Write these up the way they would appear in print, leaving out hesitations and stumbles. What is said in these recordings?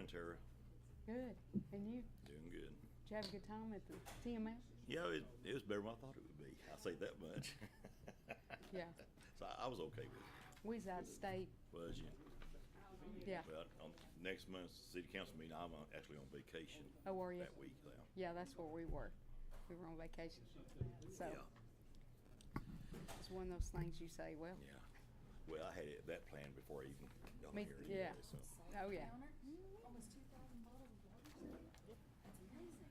doing, Tara? Good. And you? Doing good. Did you have a good time at the TMS? Yeah, it was better than I thought it would be. I'll say that much. Yeah. So I was okay with it. We was out of state. Was you? Yeah. Well, on next month's city council meeting, I'm actually on vacation Oh, were you? that week now. Yeah, that's where we were. We were on vacation. So it's one of those things you say, well, Yeah. Well, I had that planned before I even got Me- here. yeah. Anyway, so. oh yeah. Almost 2,000 bottles of water. That's amazing.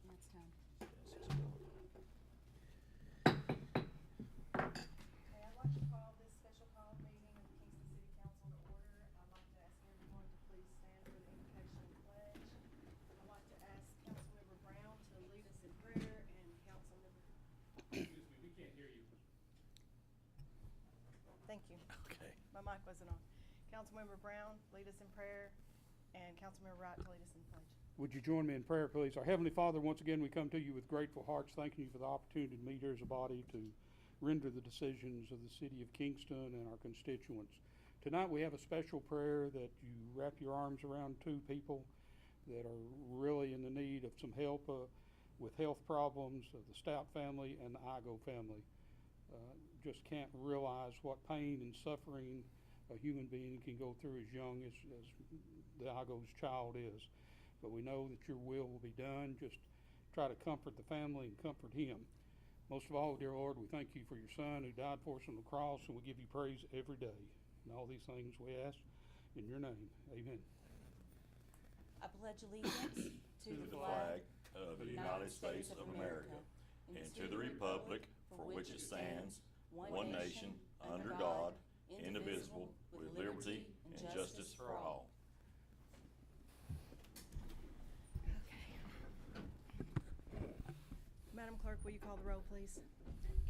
That's time. Okay, I'd like to call this special call meeting of the Kingston City Council to order. I'd like to ask everyone to please stand for the invocation and pledge. I'd like to ask Councilmember Brown to lead us in prayer and Councilmember. Excuse me, we can't hear you. Thank you. Okay. My mic wasn't on. Councilmember Brown, lead us in prayer, and Councilmember Wright to lead us in pledge. Would you join me in prayer, please? Our Heavenly Father, once again, we come to you with grateful hearts, thanking you for the opportunity to meet here as a body to render the decisions of the city of Kingston and our constituents. Tonight we have a special prayer that you wrap your arms around two people that are really in the need of some help with health problems, of the Stout family and the Igo family. Just can't realize what pain and suffering a human being can go through as young as the Igo's child is. But we know that your will be done. Just try to comfort the family and comfort him. Most of all, dear Lord, we thank you for your Son who died for us on the cross, and we give you praise every day. And all these things we ask in your name. Amen. I pledge allegiance to To the flag of the United States of America and to the republic for which it stands, one nation, under God, indivisible, with liberty and justice for all. Madam Clerk, will you call the roll, please?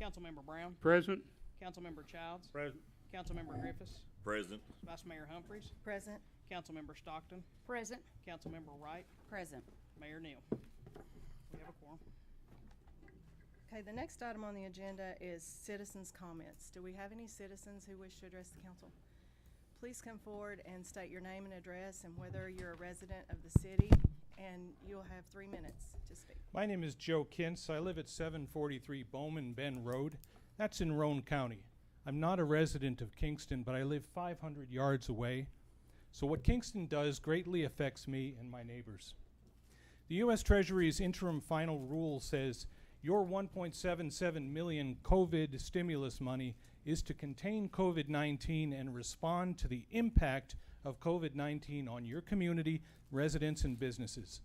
Councilmember Brown, Present. Councilmember Childs, Present. Councilmember Griffiths, President. Vice Mayor Humphries, Present. Councilmember Stockton, Present. Councilmember Wright, present. Mayor Neal. We have a quorum. Okay, the next item on the agenda is citizens' comments. Do we have any citizens who wish to address the council? Please come forward and state your name and address and whether you're a resident of the city, and you'll have 3 minutes to speak. My name is Joe Kintz. I live at 743 Bowman Bend Road. That's in Roane County. I'm not a resident of Kingston, but I live 500 yards away. So what Kingston does greatly affects me and my neighbors. The U.S. Treasury's interim final rule says your $1.77 million COVID stimulus money is to contain COVID-19 and respond to the impact of COVID-19 on your community, residents, and businesses.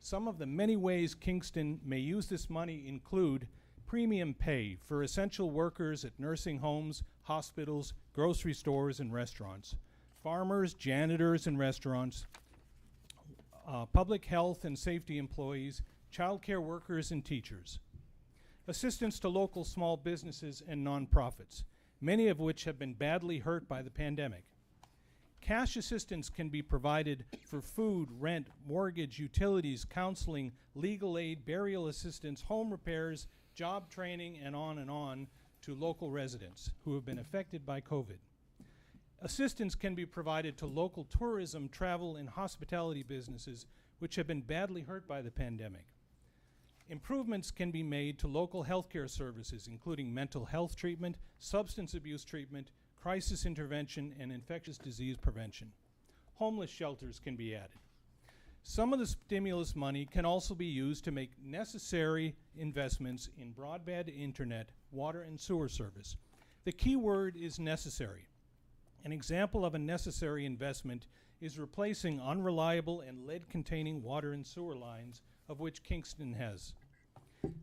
Some of the many ways Kingston may use this money include premium pay for essential workers at nursing homes, hospitals, grocery stores, and restaurants, farmers, janitors, and restaurants, public health and safety employees, childcare workers, and teachers. Assistance to local small businesses and nonprofits, many of which have been badly hurt by the pandemic. Cash assistance can be provided for food, rent, mortgage, utilities, counseling, legal aid, burial assistance, home repairs, job training, and on to local residents who have been affected by COVID. Assistance can be provided to local tourism, travel, and hospitality businesses which have been badly hurt by the pandemic. Improvements can be made to local healthcare services, including mental health treatment, substance abuse treatment, crisis intervention, and infectious disease prevention. Homeless shelters can be added. Some of the stimulus money can also be used to make necessary investments in broadband internet, water, and sewer service. The key word is necessary. An example of a necessary investment is replacing unreliable and lead-containing water and sewer lines, of which Kingston has.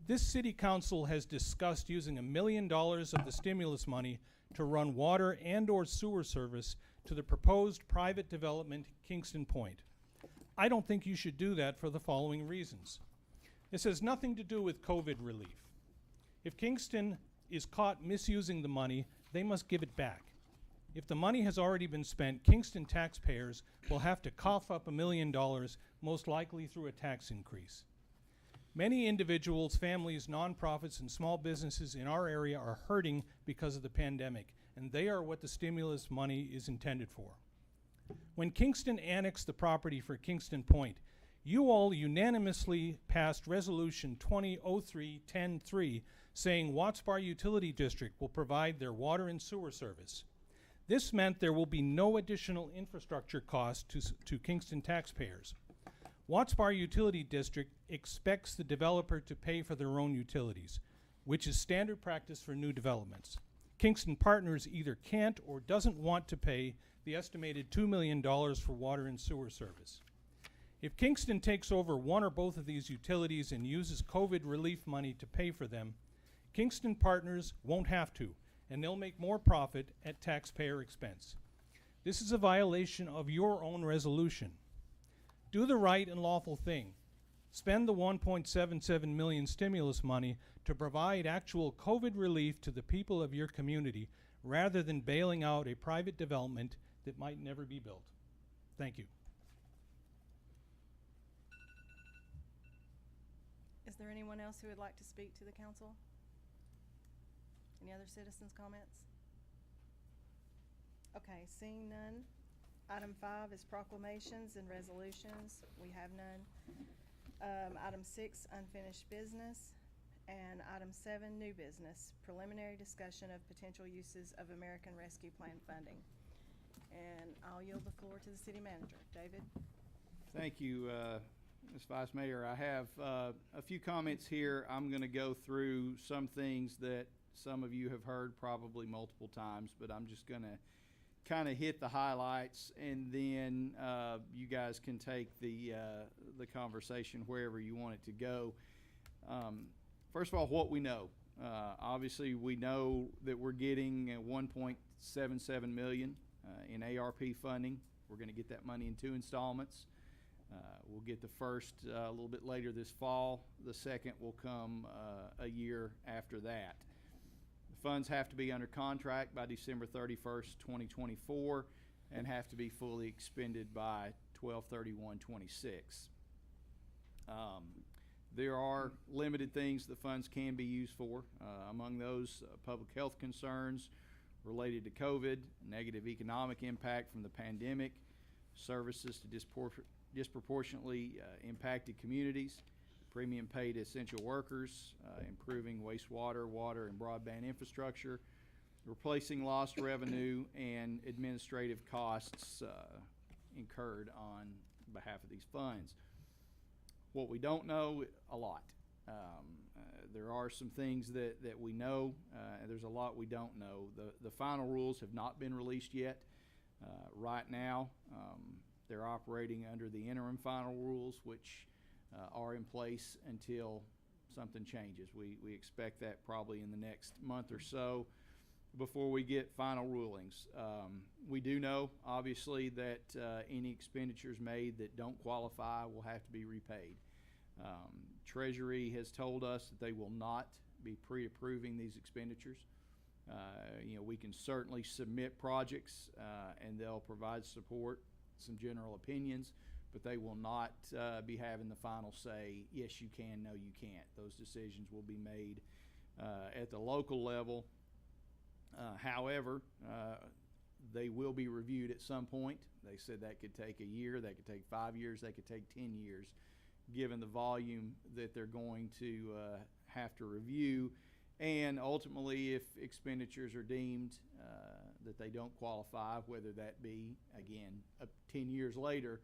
This city council has discussed using $1 million of the stimulus money to run water and/or sewer service to the proposed private development Kingston Point. I don't think you should do that for the following reasons. This has nothing to do with COVID relief. If Kingston is caught misusing the money, they must give it back. If the money has already been spent, Kingston taxpayers will have to cough up $1 million, most likely through a tax increase. Many individuals, families, nonprofits, and small businesses in our area are hurting because of the pandemic, and they are what the stimulus money is intended for. When Kingston annexed the property for Kingston Point, you all unanimously passed Resolution 2003-10-3 saying Watts Bar Utility District will provide their water and sewer service. This meant there will be no additional infrastructure costs to Kingston taxpayers. Watts Bar Utility District expects the developer to pay for their own utilities, which is standard practice for new developments. Kingston Partners either can't or doesn't want to pay the estimated $2 million for water and sewer service. If Kingston takes over one or both of these utilities and uses COVID relief money to pay for them, Kingston Partners won't have to, and they'll make more profit at taxpayer expense. This is a violation of your own resolution. Do the right and lawful thing. Spend the $1.77 million stimulus money to provide actual COVID relief to the people of your community rather than bailing out a private development that might never be built. Thank you. Is there anyone else who would like to speak to the council? Any other citizens' comments? Okay, seeing none. Item 5 is proclamations and resolutions. We have none. Item 6, unfinished business. And item 7, new business, preliminary discussion of potential uses of American Rescue Plan funding. And I'll yield the floor to the city manager. David? Thank you, Ms. Vice Mayor. I have a few comments here. I'm going to go through some things that some of you have heard probably multiple times, but I'm just going to kind of hit the highlights, and then you guys can take the conversation wherever you want it to go. First of all, what we know. Obviously, we know that we're getting $1.77 million in ARP funding. We're going to get that money in 2 installments. We'll get the first a little bit later this fall. The second will come a year after that. The funds have to be under contract by December 31st, 2024, and have to be fully expended by 12/31/26. There are limited things the funds can be used for. Among those, public health concerns related to COVID, negative economic impact from the pandemic, services to disproportionately impacted communities, premium pay to essential workers, improving wastewater, water, and broadband infrastructure, replacing lost revenue, and administrative costs incurred on behalf of these funds. What we don't know, a lot. There are some things that we know, and there's a lot we don't know. The final rules have not been released yet. Right now, they're operating under the interim final rules, which are in place until something changes. We expect that probably in the next month or so before we get final rulings. We do know, obviously, that any expenditures made that don't qualify will have to be repaid. Treasury has told us that they will not be pre-approving these expenditures. We can certainly submit projects and they'll provide support, some general opinions, but they will not be having the final say, yes you can, no you can't. Those decisions will be made at the local level. However, they will be reviewed at some point. They said that could take a year, that could take 5 years, that could take 10 years, given the volume that they're going to have to review. And ultimately, if expenditures are deemed that they don't qualify, whether that be, again, 10 years later,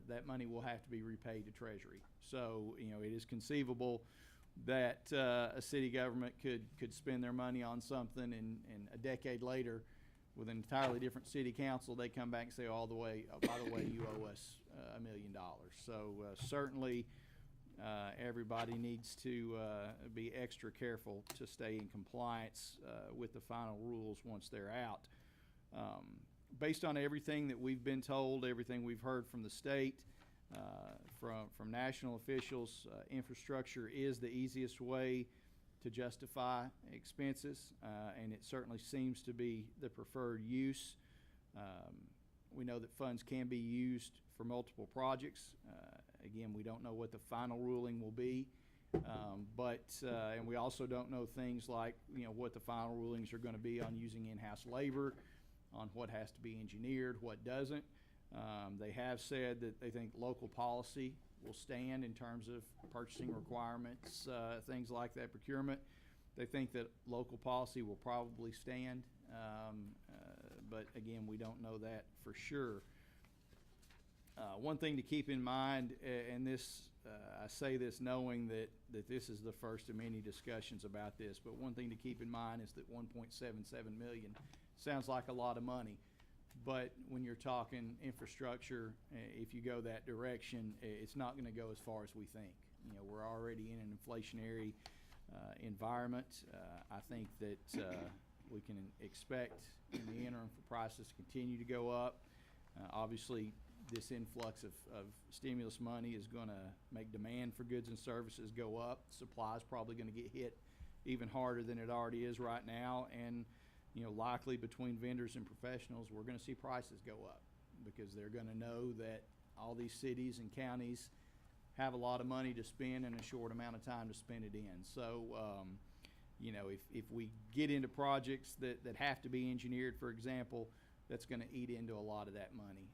that money will have to be repaid to Treasury. So, it is conceivable that a city government could spend their money on something, and a decade later, with an entirely different city council, they come back and say, by the way, you owe us $1 million. So certainly everybody needs to be extra careful to stay in compliance with the final rules once they're out. Based on everything that we've been told, everything we've heard from the state, from national officials, infrastructure is the easiest way to justify expenses, and it certainly seems to be the preferred use. We know that funds can be used for multiple projects. Again, we don't know what the final ruling will be, and we also don't know things like, what the final rulings are going to be on using in-house labor, on what has to be engineered, what doesn't. They have said that they think local policy will stand in terms of purchasing requirements, things like that, procurement. They think that local policy will probably stand, but again, we don't know that for sure. One thing to keep in mind, and this, I say this knowing that this is the first of many discussions about this, but one thing to keep in mind is that 1.77 million sounds like a lot of money. But when you're talking infrastructure, if you go that direction, it's not going to go as far as we think. We're already in an inflationary environment. I think that we can expect in the interim for prices to continue to go up. Obviously, this influx of stimulus money is going to make demand for goods and services go up. Supply is probably going to get hit even harder than it already is right now. And likely between vendors and professionals, we're going to see prices go up because they're going to know that all these cities and counties have a lot of money to spend in a short amount of time to spend it in. So, if we get into projects that have to be engineered, for example, that's going to eat into a lot of that money.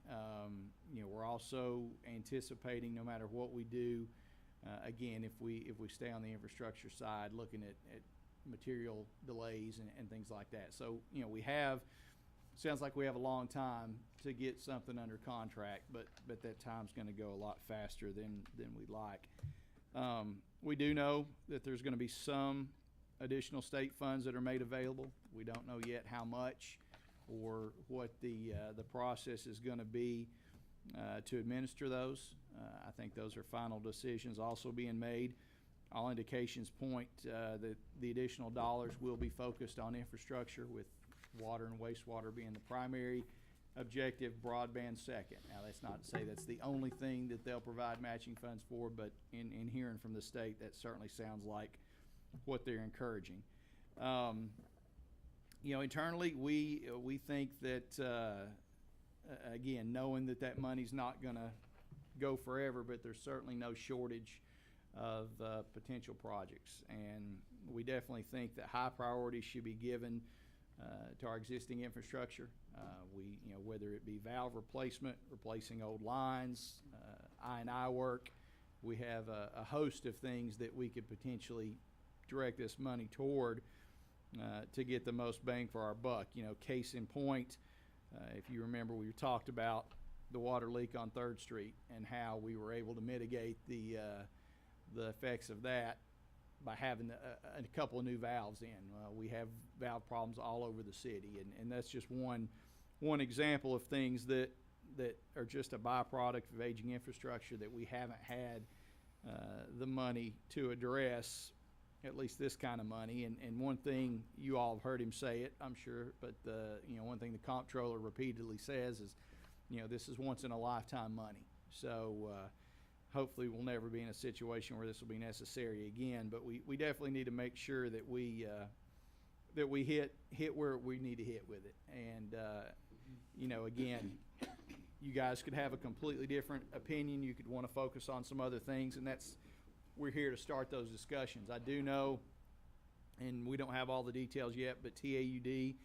We're also anticipating, no matter what we do, again, if we stay on the infrastructure side, looking at material delays and things like that. So, sounds like we have a long time to get something under contract, but that time's going to go a lot faster than we'd like. We do know that there's going to be some additional state funds that are made available. We don't know yet how much or what the process is going to be to administer those. I think those are final decisions also being made. All indications point that the additional dollars will be focused on infrastructure, with water and wastewater being the primary objective, broadband second. Now, that's not to say that's the only thing that they'll provide matching funds for, but in hearing from the state, that certainly sounds like what they're encouraging. Internally, we think that, again, knowing that money's not going to go forever, but there's certainly no shortage of potential projects, and we definitely think that high priority should be given to our existing infrastructure. Whether it be valve replacement, replacing old lines, I&I work, we have a host of things that we could potentially direct this money toward to get the most bang for our buck. Case in point, if you remember, we talked about the water leak on 3rd Street and how we were able to mitigate the effects of that by having a couple of new valves in. We have valve problems all over the city, and that's just one example of things that are just a byproduct of aging infrastructure that we haven't had the money to address, at least this kind of money. And one thing, you all have heard him say it, I'm sure, but one thing the comptroller repeatedly says is, this is once in a lifetime money. So hopefully we'll never be in a situation where this will be necessary again, but we definitely need to make sure that we hit where we need to hit with it. And again, you guys could have a completely different opinion. You could want to focus on some other things, and we're here to start those discussions. I do know, and we don't have all the details yet, but TAUD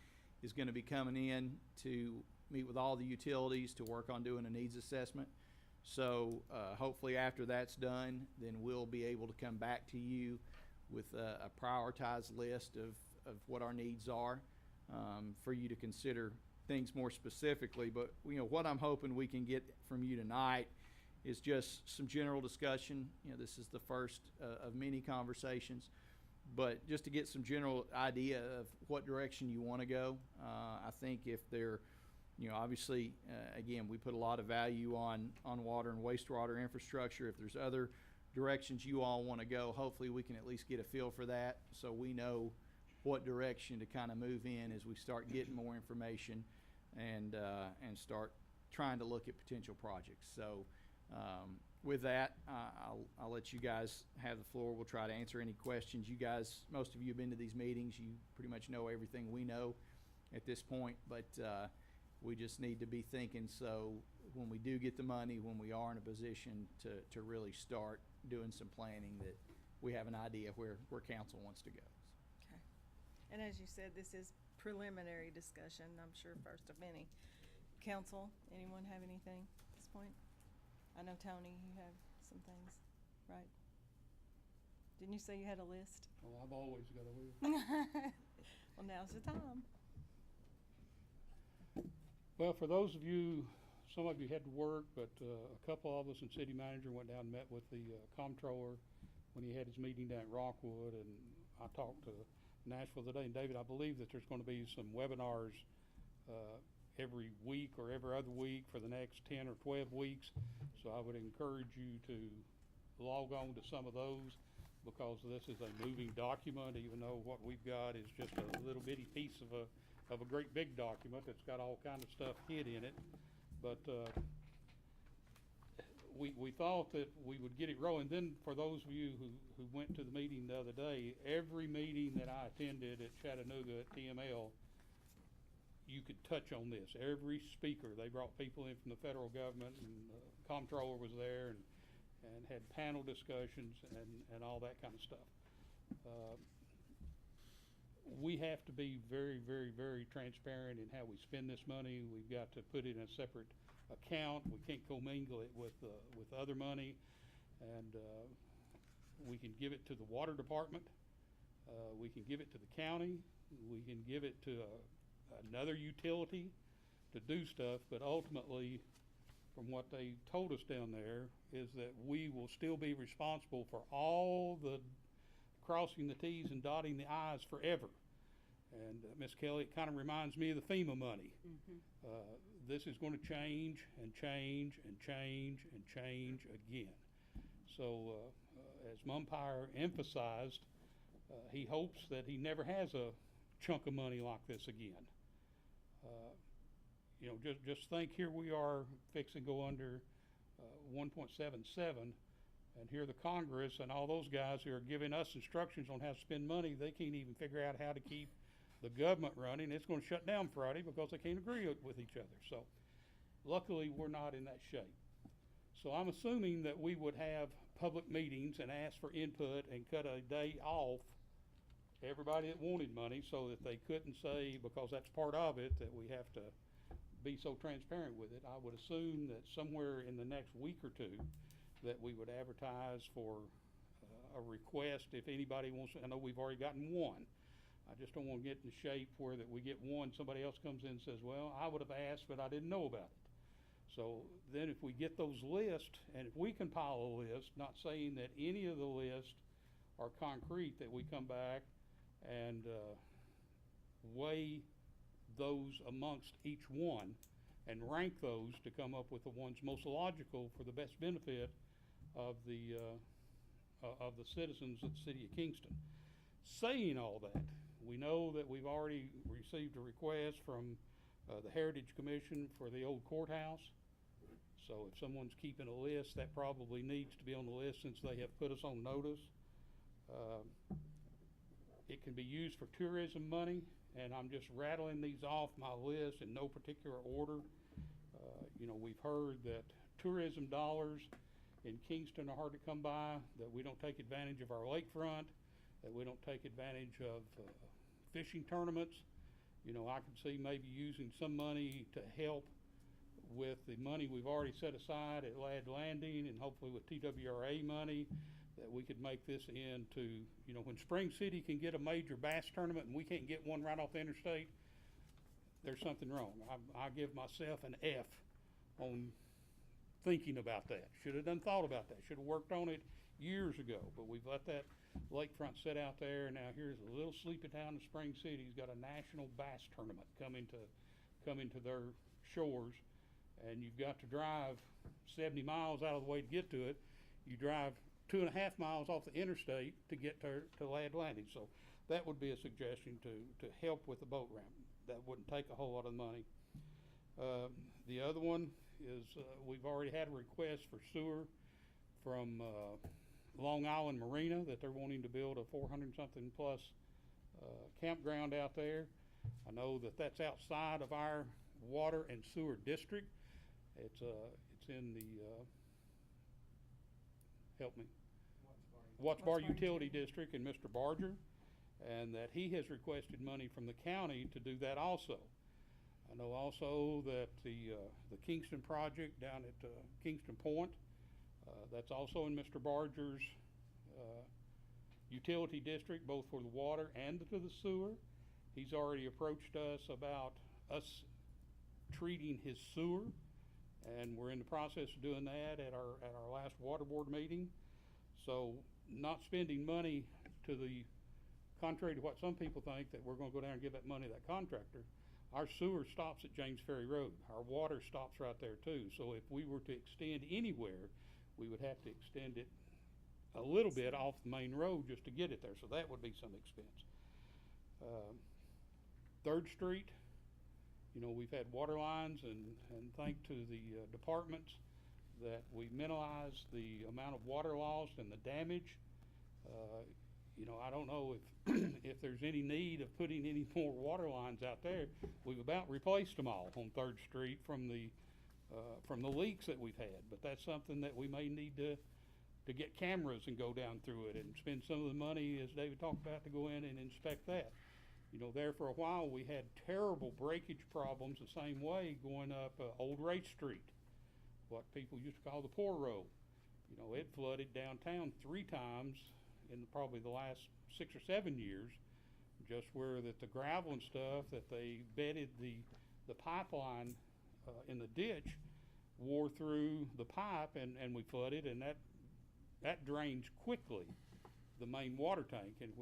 is going to be coming in to meet with all the utilities to work on doing a needs assessment. So hopefully after that's done, then we'll be able to come back to you with a prioritized list of what our needs are for you to consider things more specifically. But what I'm hoping we can get from you tonight is just some general discussion. This is the first of many conversations, but just to get some general idea of what direction you want to go. I think if they're obviously, again, we put a lot of value on water and wastewater infrastructure. If there's other directions you all want to go, hopefully we can at least get a feel for that, so we know what direction to kind of move in as we start getting more information and start trying to look at potential projects. So with that, I'll let you guys have the floor. We'll try to answer any questions. You guys, most of you have been to these meetings. You pretty much know everything we know at this point, but we just need to be thinking so when we do get the money, when we are in a position to really start doing some planning, that we have an idea where council wants to go. Okay. And as you said, this is preliminary discussion, I'm sure first of many. Council, anyone have anything at this point? I know, Tony, you have some things, right? Didn't you say you had a list? Oh, I've always got a list. Well, now's the time. Well, for those of you, some of you had to work, but a couple of us and city manager went down and met with the comptroller when he had his meeting down at Rockwood, and I talked to Nashville today. And David, I believe that there's going to be some webinars every week or every other week for the next 10 or 12 weeks. So I would encourage you to log on to some of those, because this is a moving document, even though what we've got is just a little bitty piece of a great big document that's got all kind of stuff hid in it. But we thought that we would get it rolling. Then for those of you who went to the meeting the other day, every meeting that I attended at Chattanooga at TML, you could touch on this. Every speaker, they brought people in from the federal government, and the comptroller was there, and had panel discussions and all that kind of stuff. We have to be very, very, very transparent in how we spend this money. We've got to put it in a separate account. We can't commingle it with other money. And we can give it to the water department. We can give it to the county. We can give it to another utility to do stuff. But ultimately, from what they told us down there, is that we will still be responsible for all the crossing the T's and dotting the I's forever. And Ms. Kelly, it kind of reminds me of the FEMA money. This is going to change and change and change and change again. So as Mumpire emphasized, he hopes that he never has a chunk of money like this again. You know, just think, here we are fixing to go under 1.77, and here the Congress and all those guys who are giving us instructions on how to spend money, they can't even figure out how to keep the government running. It's going to shut down Friday because they can't agree with each other. So luckily we're not in that shape. So I'm assuming that we would have public meetings and ask for input and cut a day off everybody that wanted money, so that they couldn't say, because that's part of it, that we have to be so transparent with it. I would assume that somewhere in the next week or two that we would advertise for a request if anybody wants. I know we've already gotten one. I just don't want to get in the shape where that we get one, somebody else comes in and says, well, I would have asked, but I didn't know about it. So then if we get those lists, and if we compile a list, not saying that any of the lists are concrete, that we come back and weigh those amongst each one and rank those to come up with the ones most logical for the best benefit of the citizens of the city of Kingston. Saying all that, we know that we've already received a request from the Heritage Commission for the old courthouse. So if someone's keeping a list, that probably needs to be on the list, since they have put us on notice. It can be used for tourism money, and I'm just rattling these off my list in no particular order. You know, we've heard that tourism dollars in Kingston are hard to come by, that we don't take advantage of our lakefront, that we don't take advantage of fishing tournaments. You know, I could see maybe using some money to help with the money we've already set aside at Ladd Landing, and hopefully with TWRA money, that we could make this into, you know, when Spring City can get a major bass tournament and we can't get one right off the interstate, there's something wrong. I give myself an F on thinking about that. Should have done thought about that. Should have worked on it years ago, but we've let that lakefront sit out there. Now here's a little sleepy town in Spring City. He's got a national bass tournament coming to their shores, and you've got to drive 70 miles out of the way to get to it. You drive 2.5 miles off the interstate to get to Ladd Landing. So that would be a suggestion to help with the boat ramp. That wouldn't take a whole lot of money. The other one is we've already had a request for sewer from Long Island Marina that they're wanting to build a 400-something plus campground out there. I know that that's outside of our water and sewer district. It's in the help me, Watts Bar Utility District, and Mr. Barger, and that he has requested money from the county to do that also. I know also that the Kingston project down at Kingston Point, that's also in Mr. Barger's utility district, both for the water and to the sewer. He's already approached us about us treating his sewer, and we're in the process of doing that at our last water board meeting. So not spending money to the contrary to what some people think, that we're going to go down and give that money to that contractor. Our sewer stops at James Ferry Road. Our water stops right there too. So if we were to extend anywhere, we would have to extend it a little bit off the main road just to get it there. So that would be some expense. 3rd Street, you know, we've had water lines, and thanks to the departments that we minimize the amount of water lost and the damage. You know, I don't know if if there's any need of putting any more water lines out there. We've about replaced them all on 3rd Street from the leaks that we've had. But that's something that we may need to get cameras and go down through it and spend some of the money, as David talked about, to go in and inspect that. You know, there for a while we had terrible breakage problems the same way going up Old Race Street, what people used to call the poor road. You know, it flooded downtown 3 times in probably the last 6 or 7 years, just where that the gravel and stuff that they bedded the pipeline in the ditch wore through the pipe, and we flooded, and that drains quickly the main water tank, and if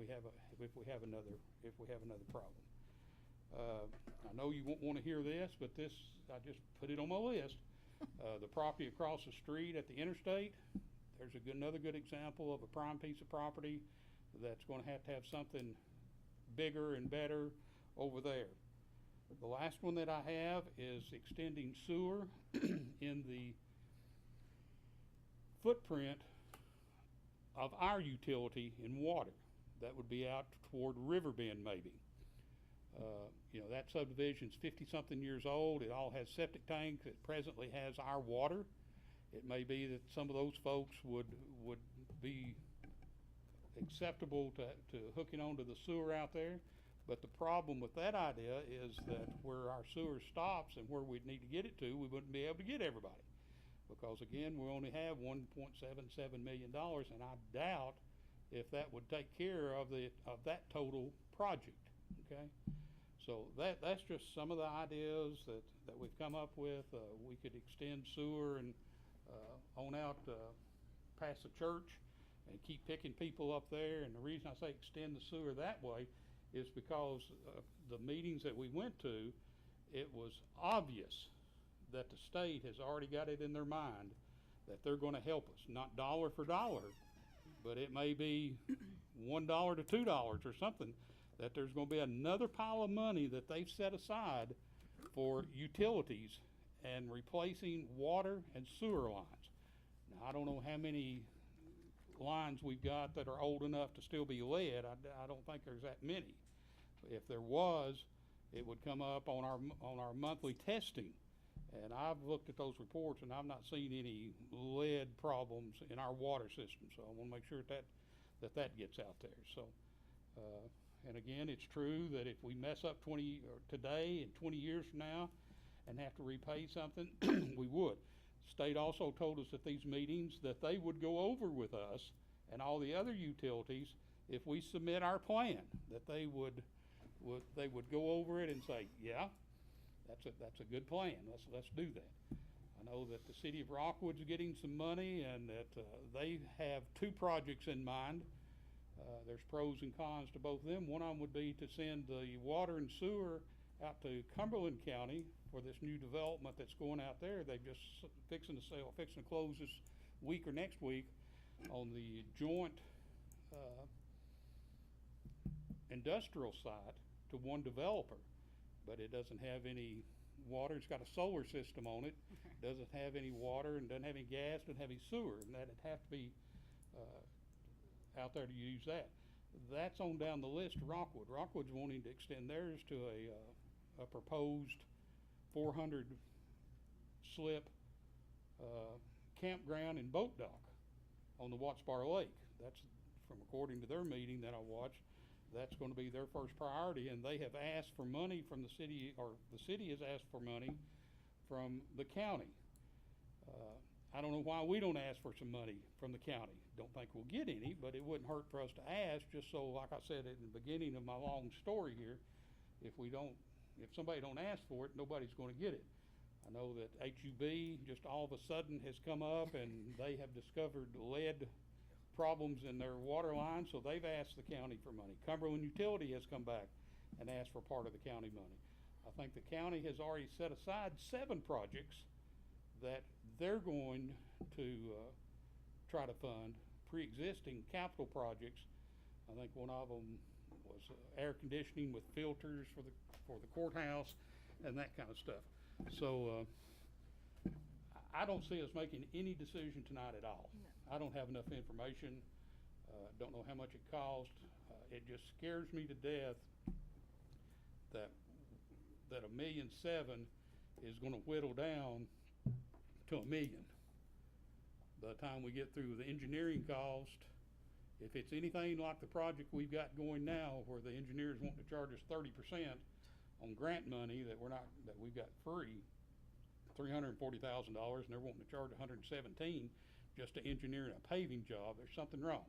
we have another problem. I know you won't want to hear this, but this, I just put it on my list. The property across the street at the interstate, there's another good example of a prime piece of property that's going to have something bigger and better over there. The last one that I have is extending sewer in the footprint of our utility in water. That would be out toward Riverbend maybe. You know, that subdivision's 50-something years old. It all has septic tanks. It presently has our water. It may be that some of those folks would be acceptable to hooking onto the sewer out there. But the problem with that idea is that where our sewer stops and where we'd need to get it to, we wouldn't be able to get everybody. Because again, we only have $1.77 million, and I doubt if that would take care of that total project. Okay, so that's just some of the ideas that we've come up with. We could extend sewer and on out past the church and keep picking people up there. And the reason I say extend the sewer that way is because the meetings that we went to, it was obvious that the state has already got it in their mind that they're going to help us, not dollar for dollar, but it may be $1 to $2 or something, that there's going to be another pile of money that they've set aside for utilities and replacing water and sewer lines. Now, I don't know how many lines we've got that are old enough to still be lead. I don't think there's that many. If there was, it would come up on our monthly testing. And I've looked at those reports, and I've not seen any lead problems in our water system. So I want to make sure that gets out there. So, and again, it's true that if we mess up today and 20 years from now and have to repay something, we would. State also told us at these meetings that they would go over with us and all the other utilities if we submit our plan, that they would go over it and say, yeah, that's a good plan. Let's do that. I know that the city of Rockwood's getting some money, and that they have 2 projects in mind. There's pros and cons to both of them. One of them would be to send the water and sewer out to Cumberland County for this new development that's going out there. They're just fixing to close this week or next week on the joint industrial site to one developer, but it doesn't have any water. It's got a solar system on it. Doesn't have any water and doesn't have any gas, doesn't have any sewer, and that'd have to be out there to use that. That's on down the list of Rockwood. Rockwood's wanting to extend theirs to a proposed 400 slip campground and boat dock on the Watts Bar Lake. That's from according to their meeting that I watched. That's going to be their first priority, and they have asked for money from the city, or the city has asked for money from the county. I don't know why we don't ask for some money from the county. Don't think we'll get any, but it wouldn't hurt for us to ask, just so, like I said at the beginning of my long story here, if somebody don't ask for it, nobody's going to get it. I know that HUB just all of a sudden has come up and they have discovered lead problems in their water line, so they've asked the county for money. Cumberland Utility has come back and asked for part of the county money. I think the county has already set aside 7 projects that they're going to try to fund, pre-existing capital projects. I think one of them was air conditioning with filters for the courthouse and that kind of stuff. So I don't see us making any decision tonight at all. No. I don't have enough information. Don't know how much it cost. It just scares me to death that $1.7 million is going to whittle down to $1 million. By the time we get through the engineering cost, if it's anything like the project we've got going now, where the engineers want to charge us 30% on grant money that we've got free, $340,000, and they're wanting to charge $117 just to engineer a paving job, there's something wrong.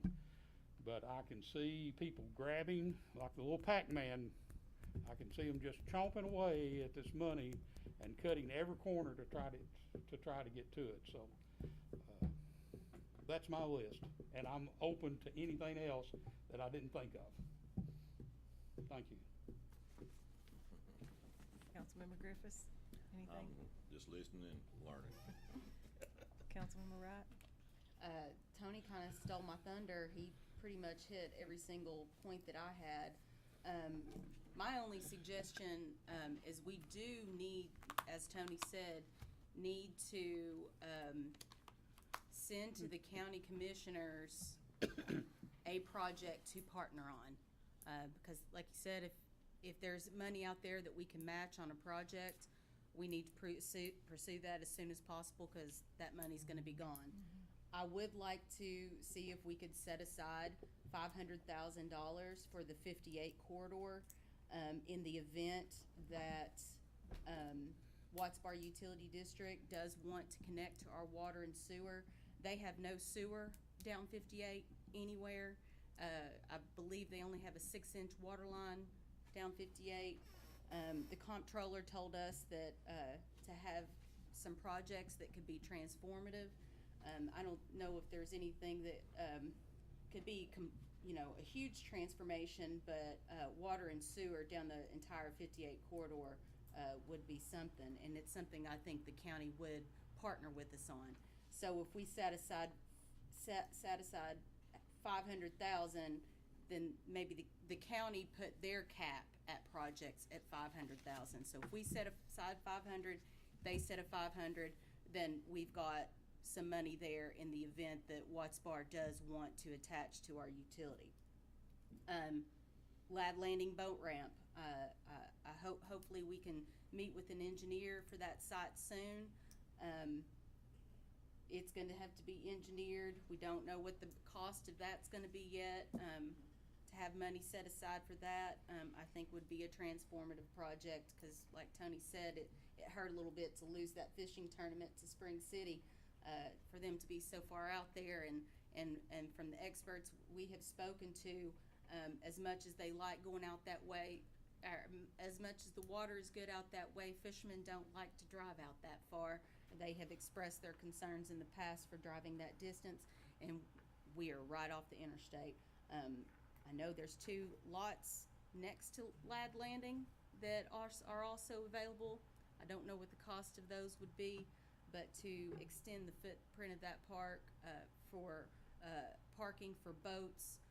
But I can see people grabbing like the little Pac-Man. I can see them just chomping away at this money and cutting every corner to try to get to it. So that's my list, and I'm open to anything else that I didn't think of. Thank you. Councilmember Griffiths, anything? Just listening and learning. Councilmember Wright? Tony kind of stole my thunder. He pretty much hit every single point that I had. My only suggestion is we do need, as Tony said, need to send to the county commissioners a project to partner on. Because like you said, if there's money out there that we can match on a project, we need to pursue that as soon as possible, because that money's going to be gone. I would like to see if we could set aside $500,000 for the 58 corridor in the event that Watts Bar Utility District does want to connect to our water and sewer. They have no sewer down 58 anywhere. I believe they only have a 6-inch water line down 58. The comptroller told us that to have some projects that could be transformative. I don't know if there's anything that could be, a huge transformation, but water and sewer down the entire 58 corridor would be something, and it's something I think the county would partner with us on. So if we set aside $500,000, then maybe the county put their cap at projects at $500,000. So if we set aside 500, they set a 500, then we've got some money there in the event that Watts Bar does want to attach to our utility. Lad Landing boat ramp. Hopefully we can meet with an engineer for that site soon. It's going to have to be engineered. We don't know what the cost of that's going to be yet. To have money set aside for that, I think would be a transformative project, because like Tony said, it hurt a little bit to lose that fishing tournament to Spring City. For them to be so far out there, and from the experts we have spoken to, as much as they like going out that way, as much as the water is good out that way, fishermen don't like to drive out that far. They have expressed their concerns in the past for driving that distance, and we are right off the interstate. I know there's 2 lots next to Lad Landing that are also available. I don't know what the cost of those would be, but to extend the footprint of that park for parking for boats.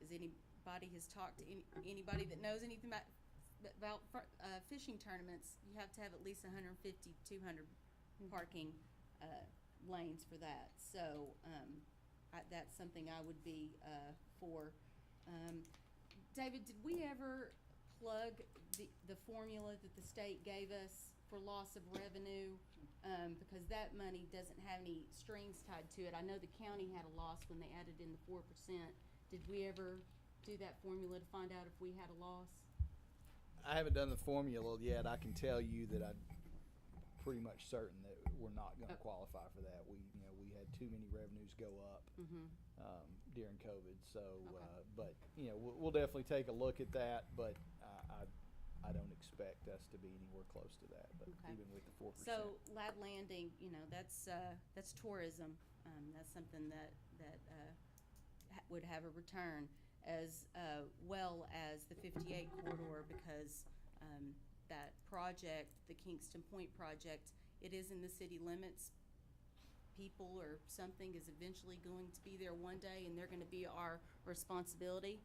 Has anybody talked to anybody that knows anything about fishing tournaments, you have to have at least 150, 200 parking, lanes for that. So, that's something I would be, for. David, did we ever plug the formula that the state gave us for loss of revenue? Because that money doesn't have any strings tied to it. I know the county had a loss when they added in the 4%. Did we ever do that formula to find out if we had a loss? I haven't done the formula yet. I can tell you that I'm pretty much certain that we're not going to qualify for that. We had too many revenues go up during COVID. So, but we'll definitely take a look at that. But I don't expect us to be anywhere close to that. But even with the 4%. So Lad Landing, that's tourism. That's something that would have a return, as well as the 58 corridor, because that project, the Kingston Point project, it is in the city limits. People or something is eventually going to be there one day, and they're going to be our responsibility.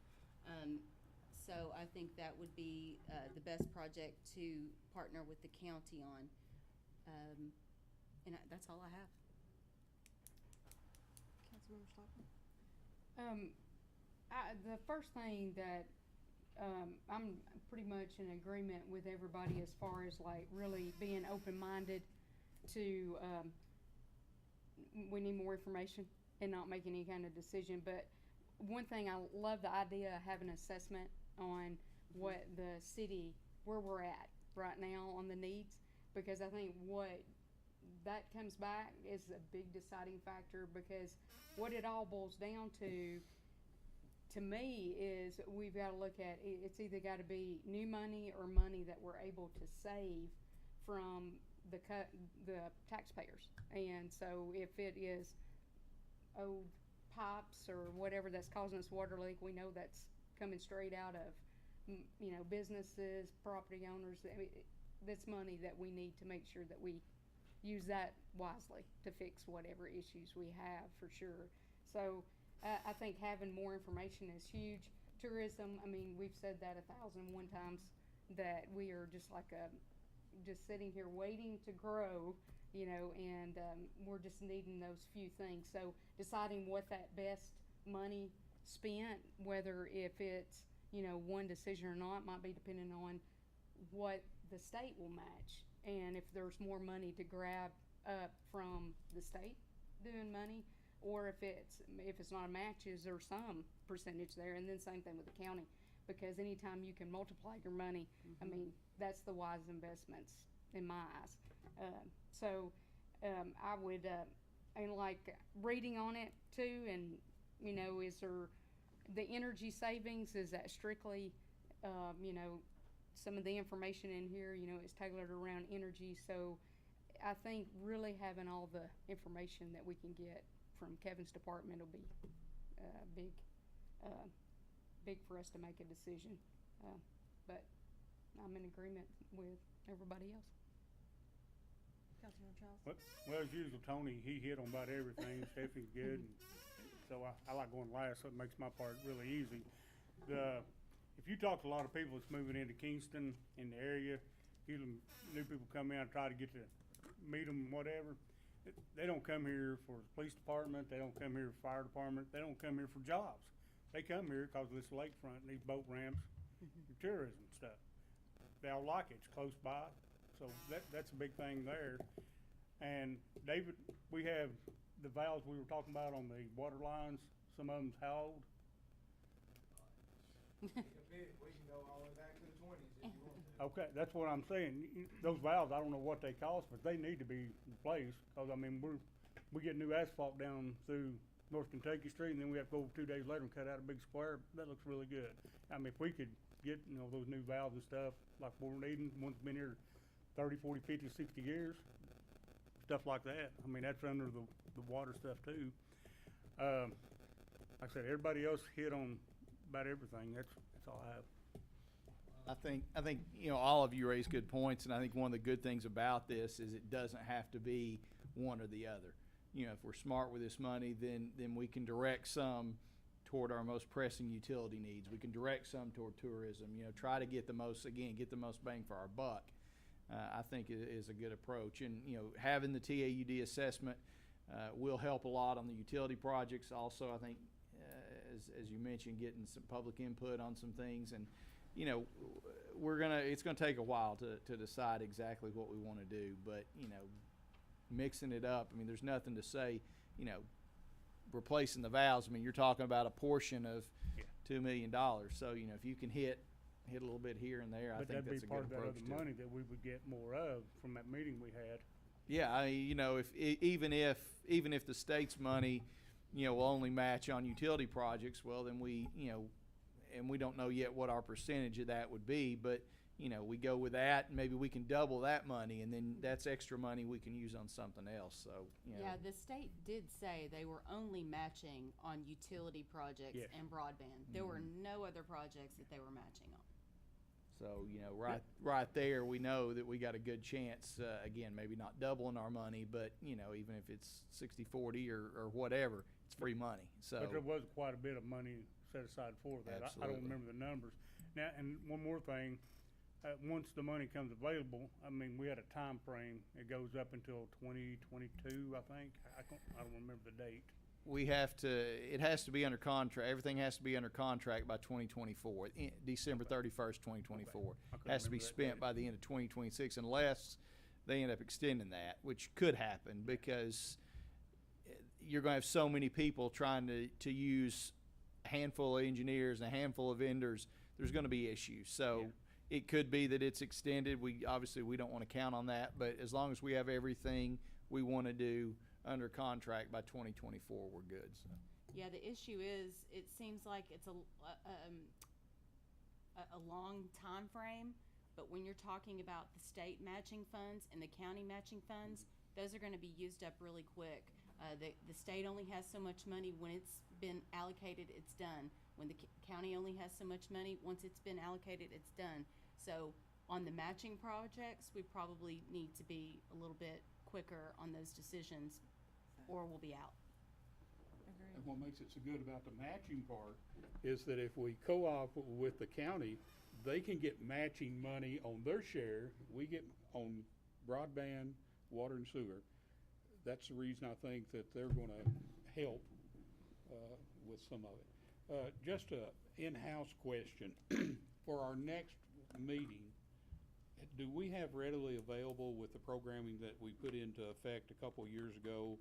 So I think that would be the best project to partner with the county on. And that's all I have. Councilmember Stockton? The first thing that I'm pretty much in agreement with everybody as far as like really being open-minded to we need more information and not making any kind of decision. But one thing, I love the idea of having an assessment on what the city, where we're at right now on the needs, because I think what that comes back is a big deciding factor, because what it all boils down to me, is we've got to look at it's either got to be new money or money that we're able to save from the taxpayers. And so if it is old pipes or whatever that's causing us water leak, we know that's coming straight out of businesses, property owners. That's money that we need to make sure that we use that wisely to fix whatever issues we have, for sure. So I think having more information is huge. Tourism, I mean, we've said that 1,001 times, that we are just like just sitting here waiting to grow, and we're just needing those few things. So deciding what that best money spent, whether if it's one decision or not, might be depending on what the state will match, and if there's more money to grab up from the state doing money, or if it's not a match, is there some percentage there? And then same thing with the county, because anytime you can multiply your money, I mean, that's the wise investments in my eyes. I would and like reading on it too, and is there the energy savings? Is that strictly some of the information in here is tailored around energy? So I think really having all the information that we can get from Kevin's department will be big for us to make a decision. But I'm in agreement with everybody else. Councilmember Charles? Well, as usual, Tony, he hit on about everything. Stephanie's good, and so I like going last, so it makes my part really easy. If you talk to a lot of people that's moving into Kingston, in the area, new people come in and try to get to meet them, whatever, they don't come here for the police department, they don't come here for fire department, they don't come here for jobs. They come here because of this lakefront and these boat ramps, and tourism stuff. They all like it, it's close by, so that's a big thing there. And David, we have the valves we were talking about on the water lines, some of them's how old? We can go all the way back to the 20s if you want to. Okay, that's what I'm saying. Those valves, I don't know what they cost, but they need to be replaced, because, I mean, we get new asphalt down through North Kentucky Street, and then we have to go over 2 days later and cut out a big square. That looks really good. I mean, if we could get, those new valves and stuff, like we're needing, one's been here 30, 40, 50, 60 years, stuff like that. I mean, that's under the water stuff, too. Like I said, everybody else hit on about everything. That's all I have. I think all of you raise good points, and I think one of the good things about this is it doesn't have to be one or the other. If we're smart with this money, then we can direct some toward our most pressing utility needs. We can direct some toward tourism, try to get the most bang for our buck. I think is a good approach. And, having the TAUD assessment will help a lot on the utility projects. Also, I think, as you mentioned, getting some public input on some things. And, it's gonna take a while to decide exactly what we want to do. But, mixing it up, there's nothing to say, replacing the valves. You're talking about a portion of $2 million. So, if you can hit a little bit here and there, I think that's a good approach to it. But that'd be part of that other money that we would get more of from that meeting we had. Yeah, even if the state's money, will only match on utility projects, well, then and we don't know yet what our percentage of that would be, but, we go with that, and maybe we can double that money, and then that's extra money we can use on something else, so, Yeah, the state did say they were only matching on utility projects Yes. and broadband. There were no other projects that they were matching on. So, right there, we know that we got a good chance, again, maybe not doubling our money, but, even if it's 60-40 or whatever, it's free money, so. But there was quite a bit of money set aside for that. I Absolutely. don't remember the numbers. Now, and one more thing, once the money comes available, we had a time frame. It goes up until 2022, I think. I don't remember the date. It has to be under contract. Everything has to be under contract by 2024, December 31st, 2024. Okay. I Has to be couldn't remember that spent date. by the end of 2026 unless they end up extending that, which could happen because you're going to have so many people trying to use a handful of engineers and a handful of vendors. There's going to be issues. So it could be that it's extended. We don't want to count on that, but as long as we have everything we want to do under contract by 2024, we're good. So. Yeah, the issue is, it seems like it's a long time frame, but when you're talking about the state matching funds and the county matching funds, those are gonna be used up really quick. The state only has so much money. When it's been allocated, it's done. When the county only has so much money, once it's been allocated, it's done. So on the matching projects, we probably need to be a little bit quicker on those decisions, or we'll be out. And what makes it so good about the matching part is that if we co-op with the county, they can get matching money on their share. We get on broadband, water and sewer. That's the reason I think that they're gonna help, with some of it. Just a in-house question. For our next meeting, do we have readily available with the programming that we put into effect a couple of years ago,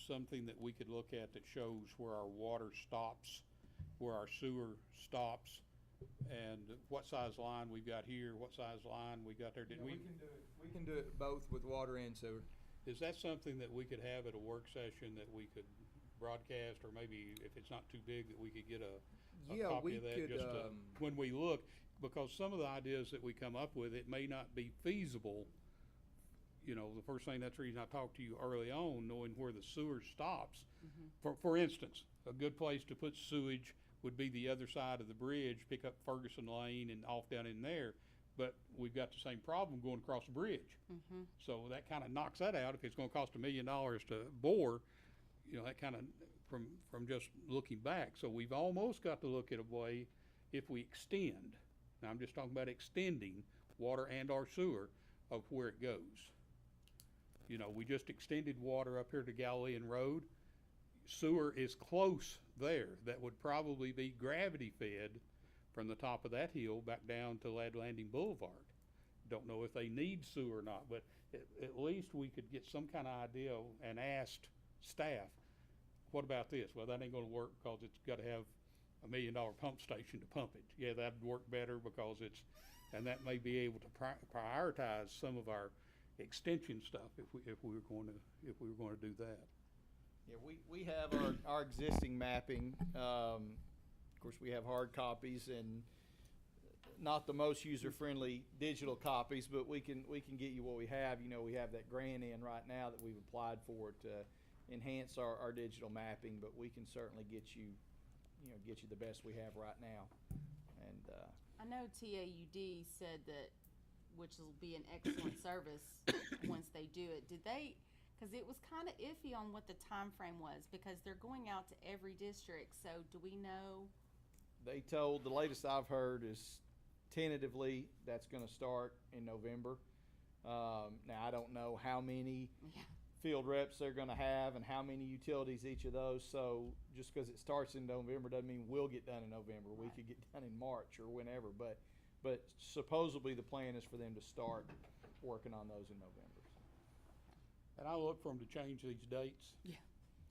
something that we could look at that shows where our water stops, where our sewer stops, and what size line we've got here, what size line we got there? We can do it both with water and sewer. Is that something that we could have at a work session that we could broadcast, or maybe if it's not too big, that we could get a Yeah, copy we of that could, just when we look? Because some of the ideas that we come up with, it may not be feasible. The first thing, that's the reason I talked to you early on, knowing where the sewer stops. For instance, a good place to put sewage would be the other side of the bridge, pick up Ferguson Lane and off down in there. But we've got the same problem going across the bridge. So that kind of knocks that out. If it's gonna cost $1 million to bore, that kind of, from just looking back. So we've almost got to look at a way, if we extend, now I'm just talking about extending water and our sewer, of where it goes. We just extended water up here to Galilean Road. Sewer is close there. That would probably be gravity fed from the top of that hill back down to Lad Landing Boulevard. Don't know if they need sewer or not, but at least we could get some kind of idea and asked staff, what about this? Well, that ain't gonna work because it's gotta have $1 million pump station to pump it. Yeah, that'd work better because and that may be able to prioritize some of our extension stuff if we were going to do that. Yeah, we have our existing mapping. Of course, we have hard copies and not the most user-friendly digital copies, but we can get you what we have. We have that grant in right now that we've applied for to enhance our digital mapping, but we can certainly get you the best we have right now. And I know TAUD said that, which will be an excellent service once they do it. Did they, Cause it was kinda iffy on what the time frame was, because they're going out to every district, so do we know? They told, the latest I've heard is tentatively that's gonna start in November. Now, I don't know how many Yeah. field reps they're gonna have and how many utilities each of those, so just because it starts in November doesn't mean we'll get done in November. We Right. could get done in March or whenever, but supposedly the plan is for them to start working on those in November. And I look for them to change these dates, Yeah,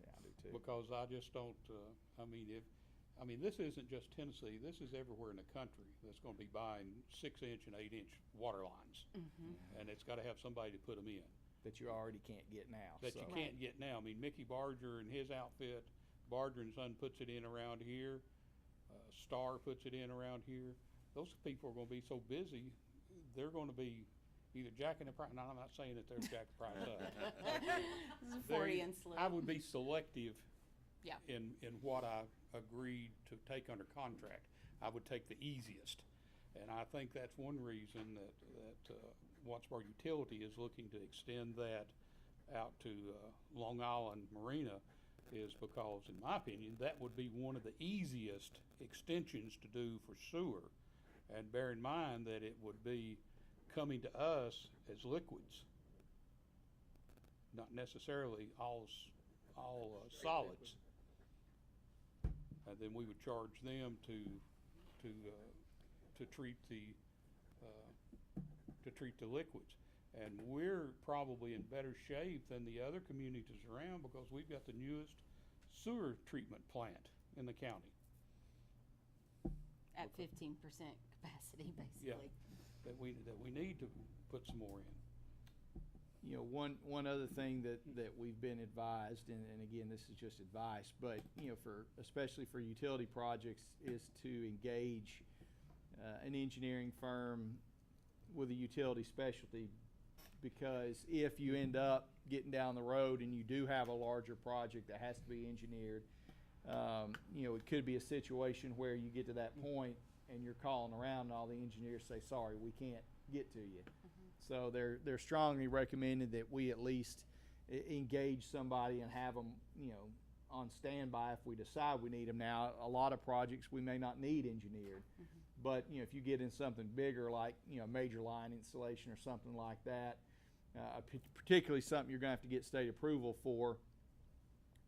I do too. because I just don't, this isn't just Tennessee, this is everywhere in the country that's gonna be buying 6-inch and 8-inch water lines. And it's gotta have somebody to put them in, That you already can't get now, that so. you can't get now. I mean, Mickey Barger and his outfit, Barger and Son puts it in around here, Star puts it in around here. Those people are gonna be so busy, they're gonna be either jacking the price, no, I'm not saying that they're jacking the price up. This is Freudian slip. I would be selective Yeah. in what I agreed to take under contract. I would take the easiest. And I think that's one reason that Wattsburg Utility is looking to extend that out to Long Island Marina, is because, in my opinion, that would be one of the easiest extensions to do for sewer. And bear in mind that it would be coming to us as liquids, not necessarily all solids. And then we would charge them to treat the liquids. And we're probably in better shape than the other communities around, because we've got the newest sewer treatment plant in the county. At 15% capacity, basically. That we need to put some more in. You know, one other thing that we've been advised, and again, this is just advice, but, you know, especially for utility projects, is to engage an engineering firm with a utility specialty, because if you end up getting down the road and you do have a larger project that has to be engineered, you know, it could be a situation where you get to that point and you're calling around and all the engineers say, sorry, we can't get to you. So they're strongly recommended that we at least engage somebody and have them, you know, on standby if we decide we need them. Now, a lot of projects we may not need engineered, but, you know, if you get in something bigger like, you know, major line installation or something like that, particularly something you're gonna have to get state approval for,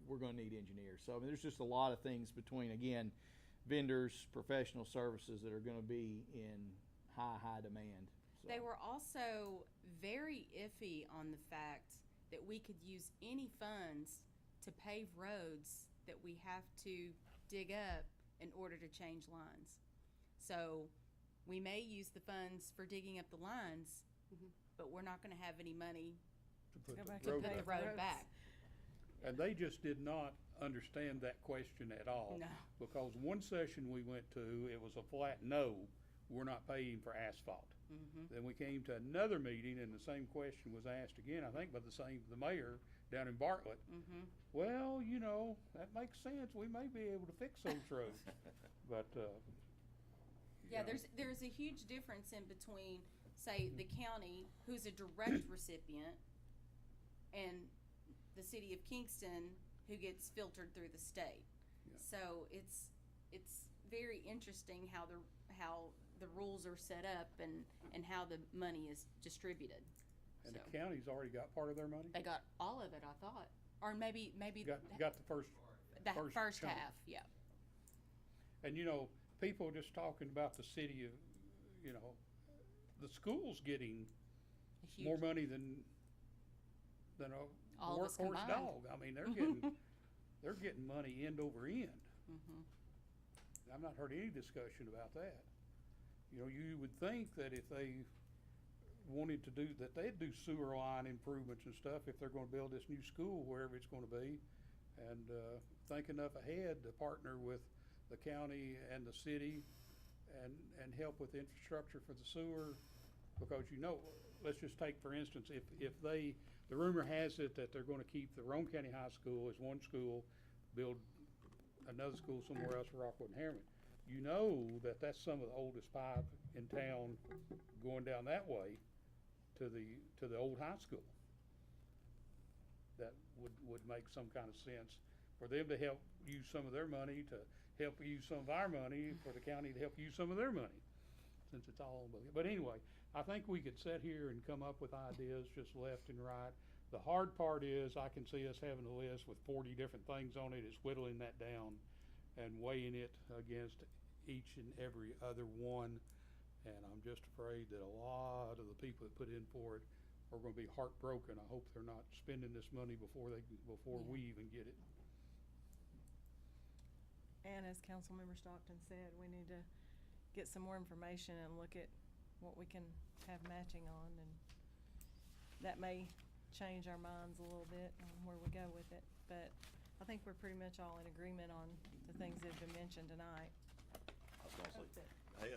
we're gonna need engineers. So I mean, there's just a lot of things between, again, vendors, professional services that are gonna be in high demand. So. They were also very iffy on the fact that we could use any funds to pave roads that we have to dig up in order to change lines. So we may use the funds for digging up the lines, but we're not gonna have any money To go back to and put pave the road roads. back. And they just did not understand that question at all. No. Because one session we went to, it was a flat no, we're not paying for asphalt. Then we came to another meeting and the same question was asked again, I think by the mayor down in Bartlett. Well, you know, that makes sense, we may be able to fix those roads. But, Yeah, there's a huge difference in between, say, the county, who's a direct recipient, and the city of Kingston, who gets filtered through the state. Yeah. So it's very interesting how the rules are set up and how the money is distributed. and So, the county's already got part of their money? they got all of it, I thought, or maybe Got the first, the first first chunk. half, yeah. and you know, people just talking about the city of, you know, the school's getting A huge, more money than a All of us workhorse combined. dog. I mean, they're getting money end over end. I've not heard any discussion about that. You know, you would think that if they wanted to do, that they'd do sewer line improvements and stuff if they're gonna build this new school wherever it's gonna be. And, think enough ahead to partner with the county and the city and help with infrastructure for the sewer. Because, you know, let's just take, for instance, if the rumor has it that they're gonna keep the Rome County High School as one school, build another school somewhere else for Rockwood and Harriman. You know that that's some of the oldest pipe in town going down that way to the old high school. that would make some kind of sense for them to help use some of their money, to help use some of our money, for the county to help use some of their money, since it's all, but anyway, I think we could sit here and come up with ideas just left and right. The hard part is, I can see us having a list with 40 different things on it, it's whittling that down and weighing it against each and every other one. And I'm just afraid that a lot of the people that put in for it are gonna be heartbroken. I hope they're not spending this money before we even get it. And as Councilmember Stockton said, we need to get some more information and look at what we can have matching on, and that may change our minds a little bit on where we go with it. But I think we're pretty much all in agreement on the things that have been mentioned tonight. I was gonna say, hey,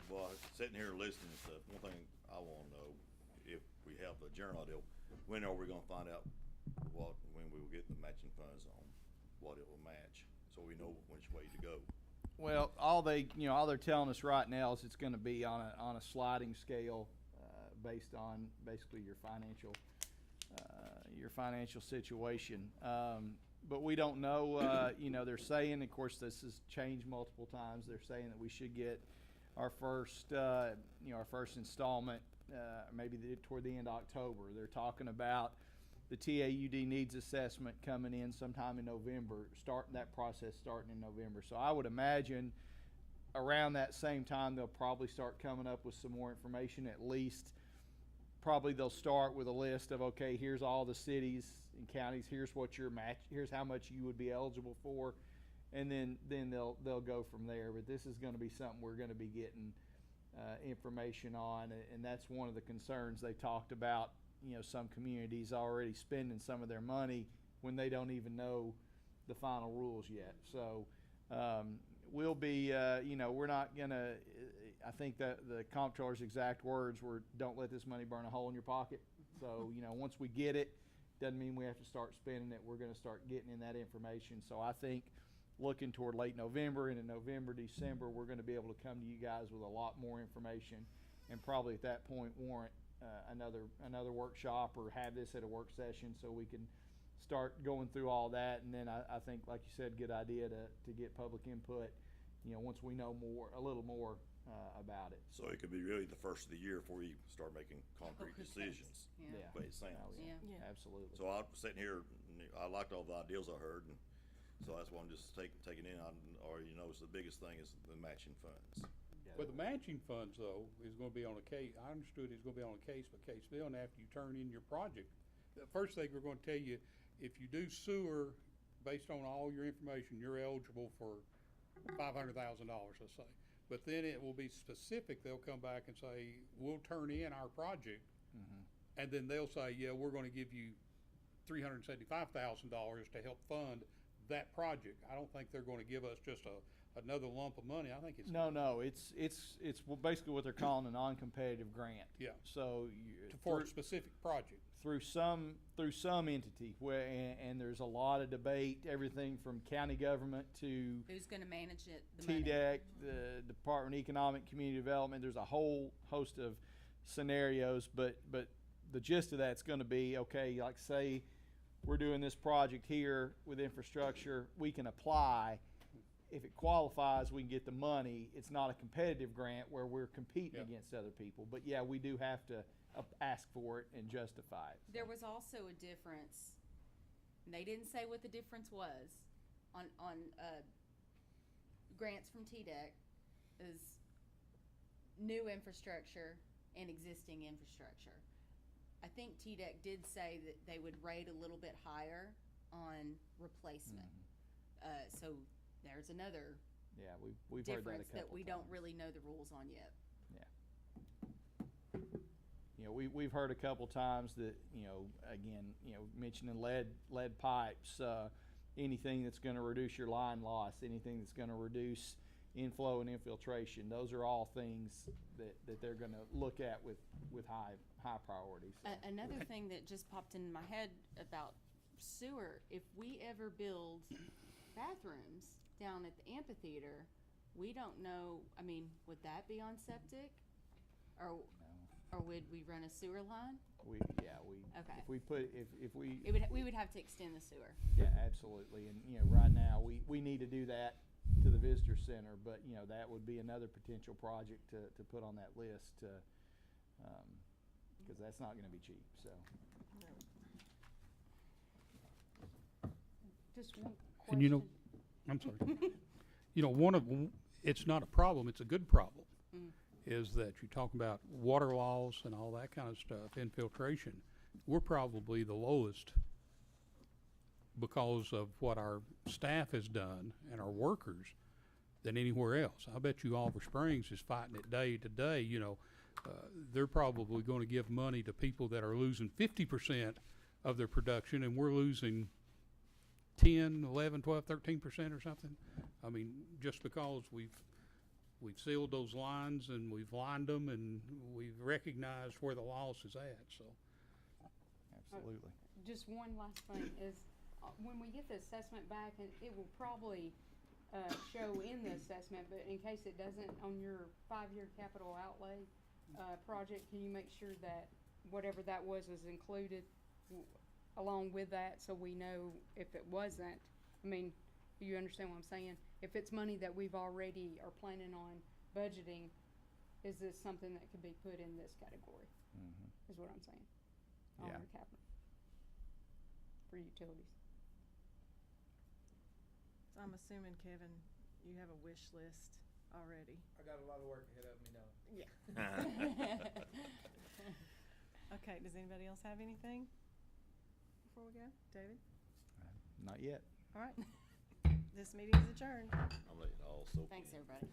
well, sitting here listening to stuff, one thing I wanna know, if we have a general idea, when are we gonna find out when we will get the matching funds on, what it will match, so we know which way to go? Well, all they're telling us right now is it's gonna be on a sliding scale, based on basically your financial situation. But we don't know, they're saying, of course, this has changed multiple times. They're saying that we should get our first installment, maybe toward the end of October. They're talking about the TAUD needs assessment coming in sometime in November, that process starting in November. So I would imagine around that same time, they'll probably start coming up with some more information. At least probably they'll start with a list of, okay, here's all the cities and counties, here's what your match, here's how much you would be eligible for, and then they'll go from there. But this is going to be something we're going to be getting information on, and that's one of the concerns they talked about. Some communities already spending some of their money when they don't even know the final rules yet. So we'll be, we're not gonna, I think that the comptroller's exact words were, don't let this money burn a hole in your pocket. So, once we get it, doesn't mean we have to start spending it. We're gonna start getting in that information. So I think looking toward late November, and in November, December, we're gonna be able to come to you guys with a lot more information, and probably at that point warrant another workshop, or have this at a work session so we can start going through all that. And then I think, like you said, good idea to get public input, once we know a little more about it. So it could be really the first of the year before we start making concrete Okay. decisions. Yeah. But it sounds. Oh, yeah. Yeah. Absolutely. So I'm sitting here, I liked all the ideas I heard, and so that's why I'm just taking in. It's the biggest thing is the matching funds. But the matching funds, though, is gonna be on a case, I understood it's gonna be on a case-by-case bill, and after you turn in your project, the first thing we're gonna tell you, if you do sewer, based on all your information, you're eligible for $500,000, let's say. But then it will be specific, they'll come back and say, we'll turn in our project, and then they'll say, yeah, we're gonna give you $375,000 to help fund that project. I don't think they're gonna give us just another lump of money. I think it's. No, it's basically what they're calling a non-competitive grant. Yeah. So For a specific project. through some entity and there's a lot of debate, everything from county government to Who's gonna manage it, the money? TDEC, the Department of Economic Community Development. There's a whole host of scenarios, but the gist of that's going to be, okay, like say we're doing this project here with infrastructure, we can apply. If it qualifies, we can get the money. It's not a competitive grant where we're competing Yeah. against other people. But yeah, we do have to ask for it and justify it. There was also a difference, and they didn't say what the difference was, on grants from TDEC is new infrastructure and existing infrastructure. I think TDEC did say that they would rate a little bit higher on replacement. So there's another Yeah, we've heard that a difference that couple we times. don't really know the rules on yet. We've heard a couple times that, again, mentioning lead pipes, anything that's going to reduce your line loss, anything that's going to reduce inflow and infiltration. Those are all things that they're going to look at with high priority. So. Another thing that just popped into my head about sewer, if we ever build bathrooms down at the amphitheater, we don't know, would that be on septic? Or Or would we run a sewer line? Okay. If we put, if we. We would have to extend the sewer. Yeah, absolutely, and, right now, we need to do that to the visitor center, but, that would be another potential project to put on that list, because that's not gonna be cheap, so. Just one And question. I'm sorry. It's not a problem, it's a good problem, is that you talk about water loss and all that kind of stuff, infiltration. We're probably the lowest because of what our staff has done and our workers than anywhere else. I bet you Oliver Springs is fighting it day to day, they're probably gonna give money to people that are losing 50% of their production, and we're losing 10, 11, 12, 13% or something. I mean, just because we've sealed those lines and we've lined them and we've recognized where the loss is at, so. Absolutely. Just one last thing is, when we get the assessment back, and it will probably show in the assessment, but in case it doesn't, on your 5-year capital outlay project, can you make sure that whatever that was included along with that, so we know if it wasn't? I mean, you understand what I'm saying? If it's money that we've already are planning on budgeting, is this something that could be put in this category? Is what I'm saying. On Yeah. our capital for utilities. So I'm assuming, Kevin, you have a wish list already. I got a lot of work ahead of me now. Okay, does anybody else have anything before we go? David? Not yet. All right. This meeting is adjourned. I'm letting all so. Thanks, everybody.